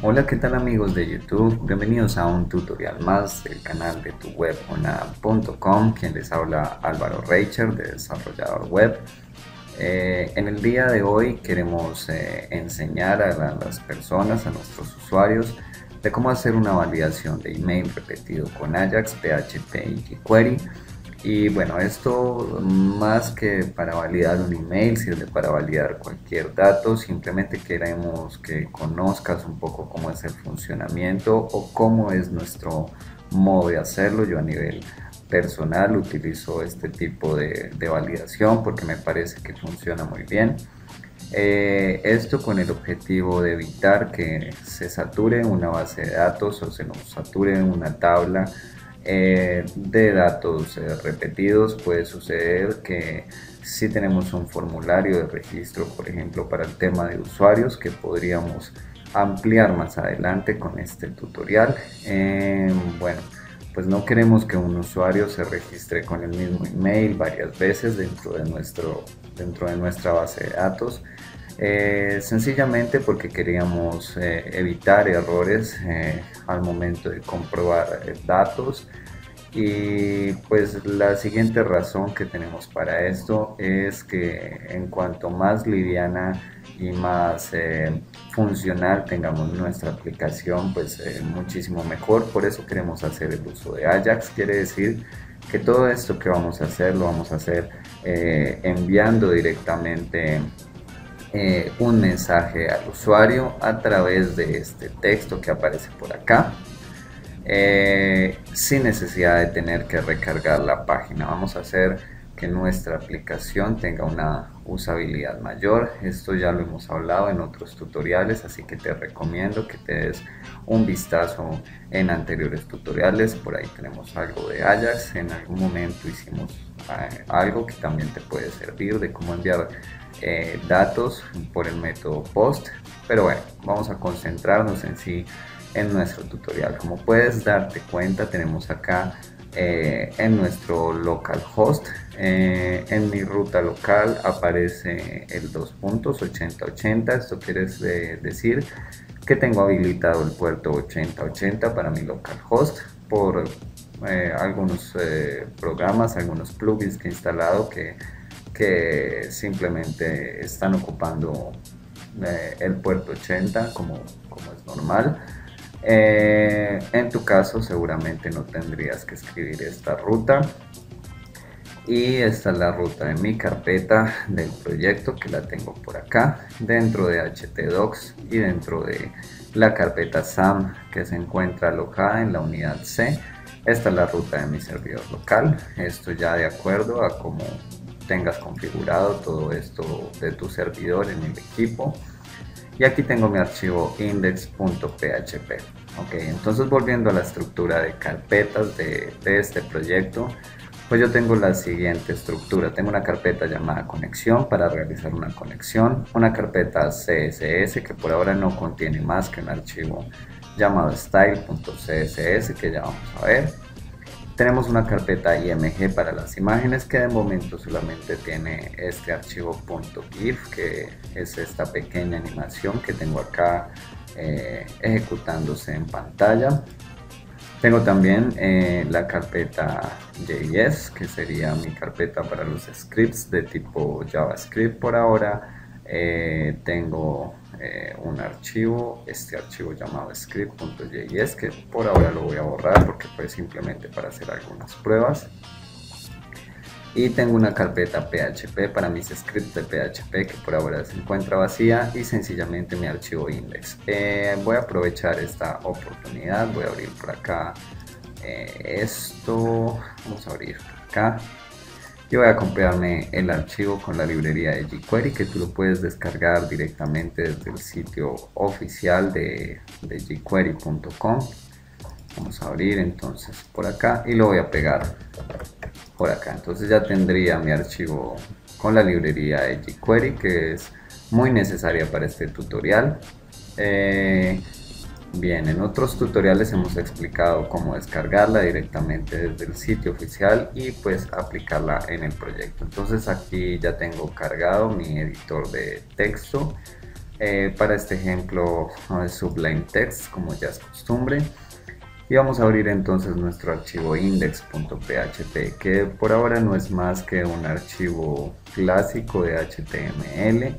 Hola, ¿qué tal amigos de YouTube? Bienvenidos a un tutorial más del canal de tuwebuna.com. Quien les habla, Álvaro Reicher, de desarrollador web. En el día de hoy queremos enseñar a las personas, a nuestros usuarios, de cómo hacer una validación de email repetido con Ajax, PHP y jQuery. Y bueno, esto más que para validar un email, sirve para validar cualquier dato. Simplemente queremos que conozcas un poco cómo es el funcionamiento o cómo es nuestro modo de hacerlo. Yo a nivel personal utilizo este tipo de validación porque me parece que funciona muy bien. Esto con el objetivo de evitar que se sature una base de datos o se nos sature una tabla de datos repetidos. Puede suceder que si tenemos un formulario de registro, por ejemplo, para el tema de usuarios, que podríamos ampliar más adelante con este tutorial. Bueno, pues no queremos que un usuario se registre con el mismo email varias veces dentro de nuestra base de datos. Sencillamente porque queríamos evitar errores al momento de comprobar datos. Y pues la siguiente razón que tenemos para esto es que en cuanto más liviana y más funcional tengamos nuestra aplicación, pues muchísimo mejor. Por eso queremos hacer el uso de Ajax. Quiere decir que todo esto que vamos a hacer lo vamos a hacer enviando directamente un mensaje al usuario a través de este texto que aparece por acá. Sin necesidad de tener que recargar la página. Vamos a hacer que nuestra aplicación tenga una usabilidad mayor. Esto ya lo hemos hablado en otros tutoriales, así que te recomiendo que te des un vistazo en anteriores tutoriales. Por ahí tenemos algo de Ajax. En algún momento hicimos algo que también te puede servir de cómo enviar datos por el método POST. Pero bueno, vamos a concentrarnos en nuestro tutorial. Como puedes darte cuenta, tenemos acá en nuestro localhost, en mi ruta local aparece el 2.8080. Esto quiere decir que tengo habilitado el puerto 8080 para mi localhost por algunos programas, algunos plugins que he instalado que simplemente están ocupando el puerto 80 como es normal. En tu caso seguramente no tendrías que escribir esta ruta. Y esta es la ruta de mi carpeta del proyecto, que la tengo por acá dentro de htdocs y dentro de la carpeta SAM que se encuentra alojada en la unidad C. Esta es la ruta de mi servidor local. Esto ya de acuerdo a cómo tengas configurado todo esto de tu servidor en el equipo. Y aquí tengo mi archivo index.php. Ok, entonces volviendo a la estructura de carpetas de este proyecto, pues yo tengo la siguiente estructura. Tengo una carpeta llamada conexión para realizar una conexión, una carpeta CSS que por ahora no contiene más que un archivo llamado style.css que ya vamos a ver. Tenemos una carpeta img para las imágenes que de momento solamente tiene este archivo .gif, que es esta pequeña animación que tengo acá ejecutándose en pantalla. Tengo también la carpeta JS, que sería mi carpeta para los scripts de tipo JavaScript. Por ahora tengo un archivo, este archivo llamado script.js, que por ahora lo voy a borrar porque fue simplemente para hacer algunas pruebas. Y tengo una carpeta PHP para mis scripts de PHP que por ahora se encuentra vacía, y sencillamente mi archivo index. Voy a aprovechar esta oportunidad, voy a abrir por acá esto, vamos a abrir por acá. Yo voy a copiarme el archivo con la librería de jQuery, que tú lo puedes descargar directamente desde el sitio oficial de jQuery.com. Vamos a abrir entonces por acá y lo voy a pegar por acá. Entonces ya tendría mi archivo con la librería de jQuery, que es muy necesaria para este tutorial. Bien, en otros tutoriales hemos explicado cómo descargarla directamente desde el sitio oficial y pues aplicarla en el proyecto. Entonces aquí ya tengo cargado mi editor de texto. Para este ejemplo, Sublime Text, como ya es costumbre. Y vamos a abrir entonces nuestro archivo index.php, que por ahora no es más que un archivo clásico de HTML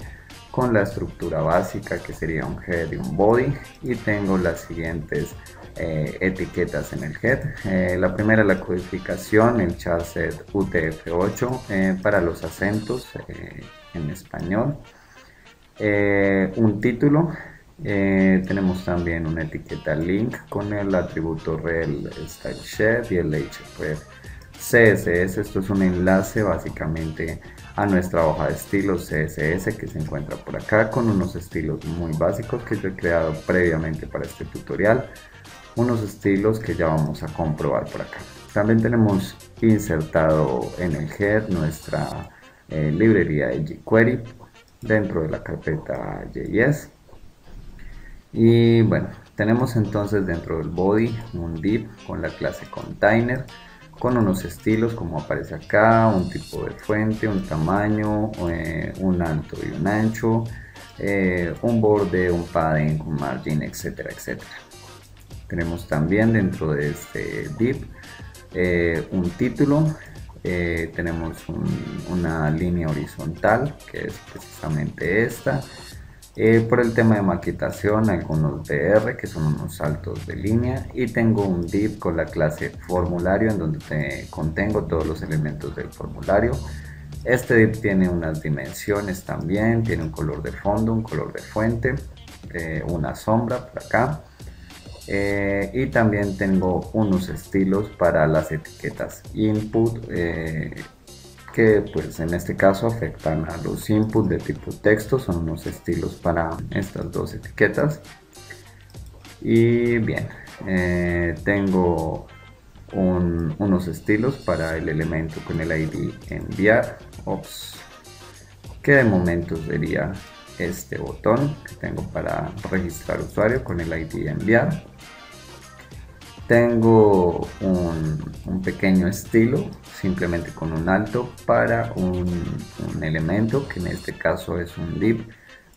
con la estructura básica, que sería un head y un body, y tengo las siguientes etiquetas en el head. La primera es la codificación, el charset UTF-8 para los acentos en español. Un título, tenemos también una etiqueta link con el atributo rel styleshed y el href css. Esto es un enlace básicamente a nuestra hoja de estilos CSS que se encuentra por acá, con unos estilos muy básicos que yo he creado previamente para este tutorial, unos estilos que ya vamos a comprobar por acá. También tenemos insertado en el head nuestra librería de jQuery dentro de la carpeta JS. Y bueno, tenemos entonces dentro del body un div con la clase container, con unos estilos como aparece acá, un tipo de fuente, un tamaño, un alto y un ancho, un borde, un padding, un margin, etcétera, etcétera. Tenemos también dentro de este div un título. Tenemos una línea horizontal, que es precisamente esta. Por el tema de maquetación, algunos BR, que son unos saltos de línea, y tengo un div con la clase formulario, en donde contengo todos los elementos del formulario. Este div tiene unas dimensiones también, tiene un color de fondo, un color de fuente, una sombra por acá. Y también tengo unos estilos para las etiquetas input, que pues en este caso afectan a los inputs de tipo texto. Son unos estilos para estas dos etiquetas. Y bien, tengo unos estilos para el elemento con el ID enviar, que de momento sería este botón que tengo para registrar usuario con el ID enviar. Tengo un pequeño estilo simplemente con un alto para un elemento, que en este caso es un div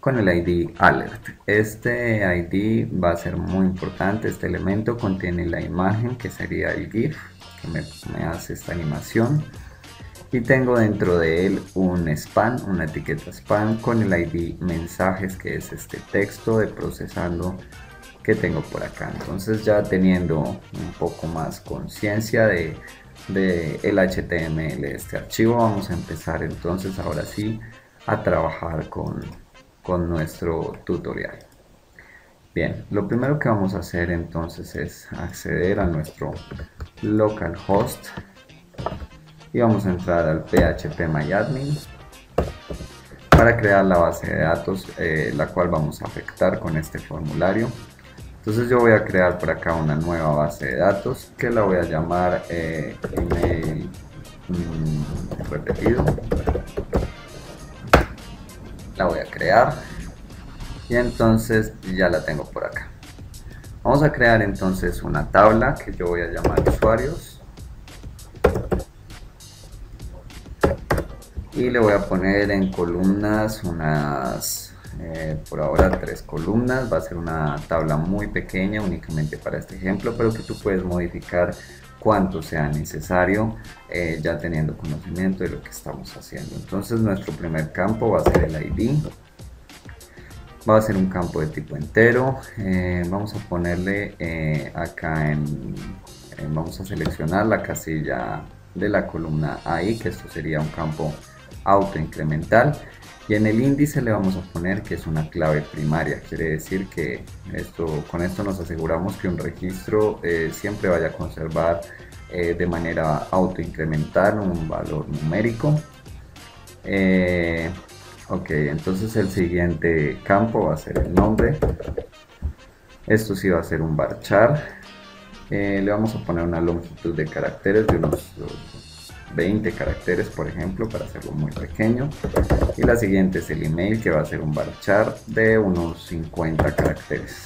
con el ID alert. Este ID va a ser muy importante. Este elemento contiene la imagen, que sería el GIF que me hace esta animación, y tengo dentro de él un span, una etiqueta span con el ID mensajes, que es este texto de procesando que tengo por acá. Entonces, ya teniendo un poco más conciencia de el HTML de este archivo, vamos a empezar entonces ahora sí a trabajar con nuestro tutorial. Bien, lo primero que vamos a hacer entonces es acceder a nuestro localhost y vamos a entrar al phpMyAdmin para crear la base de datos, la cual vamos a afectar con este formulario. Entonces yo voy a crear por acá una nueva base de datos que la voy a llamar email repetido. La voy a crear y entonces ya la tengo por acá. Vamos a crear entonces una tabla que yo voy a llamar usuarios y le voy a poner en columnas por ahora 3 columnas. Va a ser una tabla muy pequeña únicamente para este ejemplo, pero que tú puedes modificar cuanto sea necesario, ya teniendo conocimiento de lo que estamos haciendo. Entonces nuestro primer campo va a ser el ID, va a ser un campo de tipo entero. Vamos a ponerle acá vamos a seleccionar la casilla de la columna AI, que esto sería un campo autoincremental, y en el índice le vamos a poner que es una clave primaria. Quiere decir que con esto nos aseguramos que un registro siempre vaya a conservar de manera autoincremental un valor numérico. Ok, entonces el siguiente campo va a ser el nombre. Esto sí va a ser un varchar. Le vamos a poner una longitud de caracteres de unos 20 caracteres, por ejemplo, para hacerlo muy pequeño. Y la siguiente es el email, que va a ser un varchar de unos 50 caracteres.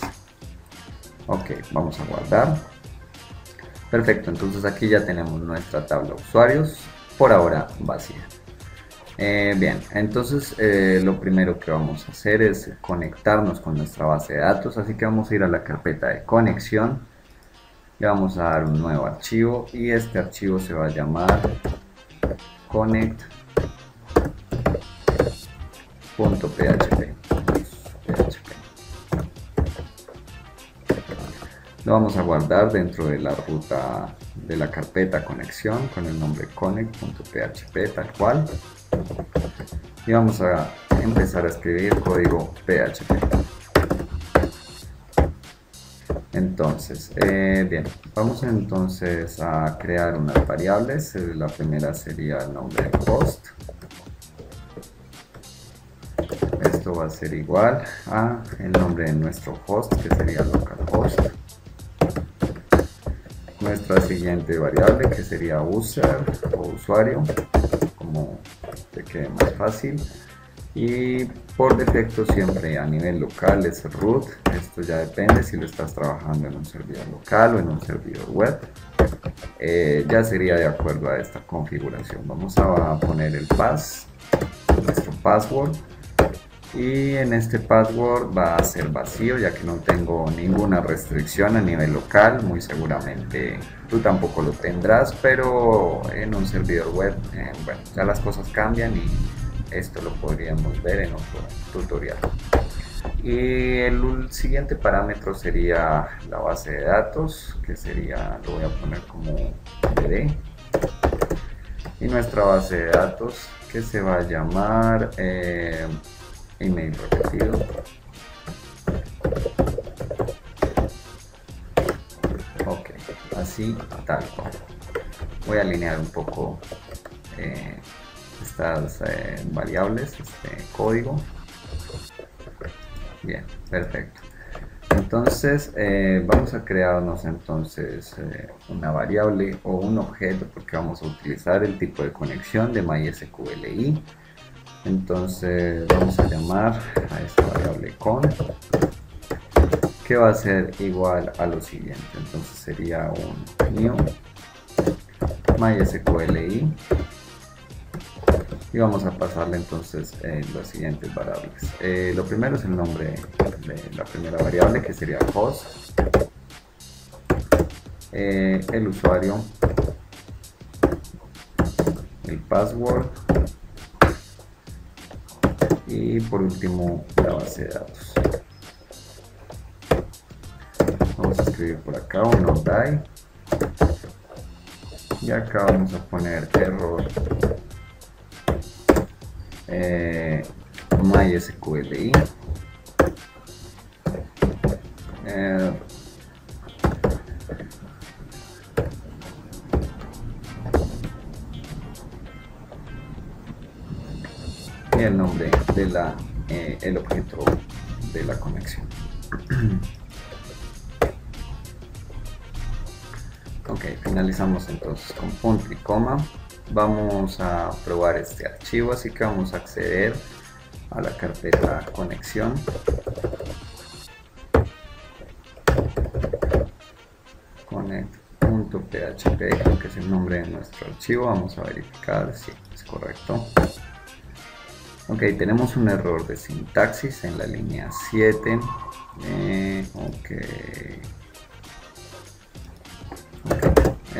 Ok, vamos a guardar. Perfecto, entonces aquí ya tenemos nuestra tabla usuarios, por ahora vacía. Bien, entonces lo primero que vamos a hacer es conectarnos con nuestra base de datos, así que vamos a ir a la carpeta de conexión, le vamos a dar un nuevo archivo y este archivo se va a llamar connect.php. Lo vamos a guardar dentro de la ruta de la carpeta conexión con el nombre connect.php tal cual. Y vamos a empezar a escribir código PHP. Entonces, bien, vamos entonces a crear unas variables. La primera sería el nombre de host. Esto va a ser igual a el nombre de nuestro host, que sería localhost. Nuestra siguiente variable, que sería user o usuario, como te quede más fácil. Y por defecto siempre a nivel local es root. Esto ya depende si lo estás trabajando en un servidor local o en un servidor web. Ya sería de acuerdo a esta configuración. Vamos a poner el nuestro password. Y en este password va a ser vacío, ya que no tengo ninguna restricción a nivel local. Muy seguramente tú tampoco lo tendrás, pero en un servidor web, bueno, ya las cosas cambian y esto lo podríamos ver en otro tutorial. Y el siguiente parámetro sería la base de datos, que sería, lo voy a poner como DD. Y nuestra base de datos, que se va a llamar email repetido. Ok, así tal cual. Voy a alinear un poco estas variables, este código. Bien, perfecto. Entonces vamos a crearnos entonces una variable o un objeto, porque vamos a utilizar el tipo de conexión de MySQLi. Entonces vamos a llamar a esta variable con, que va a ser igual a lo siguiente. Entonces sería un new MySQLi y vamos a pasarle entonces las siguientes variables. Lo primero es el nombre de la primera variable, que sería host, el usuario, el password y por último la base de datos. Vamos a escribir por acá un no die y acá vamos a poner error MySQLi. Y el nombre de el objeto de la conexión. Ok, finalizamos entonces con punto y coma. Vamos a probar este archivo, así que vamos a acceder a la carpeta conexión. Connect.php, creo que es el nombre de nuestro archivo. Vamos a verificar si es correcto. Ok, tenemos un error de sintaxis en la línea 7.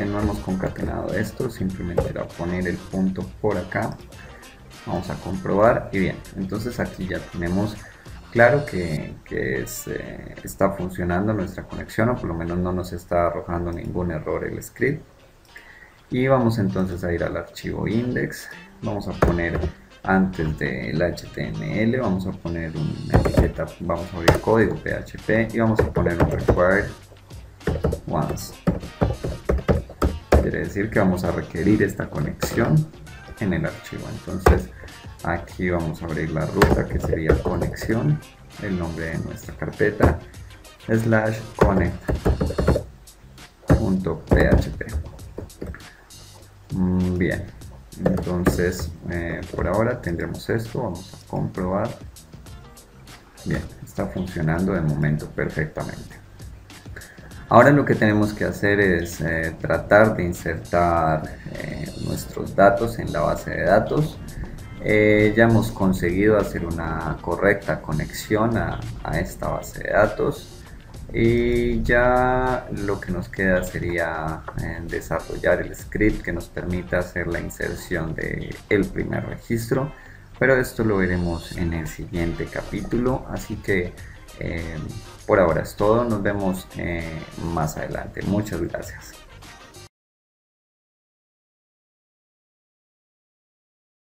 No hemos concatenado esto, simplemente era poner el punto por acá. Vamos a comprobar y bien, entonces aquí ya tenemos claro que está funcionando nuestra conexión, o por lo menos no nos está arrojando ningún error el script. Y vamos entonces a ir al archivo index. Vamos a poner antes del HTML, vamos a poner una etiqueta, vamos a abrir código PHP y vamos a poner un required once. Quiere decir que vamos a requerir esta conexión en el archivo. Entonces aquí vamos a abrir la ruta, que sería conexión, el nombre de nuestra carpeta, /connect.php. Bien, entonces por ahora tendremos esto. Vamos a comprobar. Bien, está funcionando de momento perfectamente. Ahora lo que tenemos que hacer es tratar de insertar nuestros datos en la base de datos. Ya hemos conseguido hacer una correcta conexión a esta base de datos y ya lo que nos queda sería desarrollar el script que nos permita hacer la inserción del primer registro, pero esto lo veremos en el siguiente capítulo, así que por ahora es todo, nos vemos más adelante. Muchas gracias.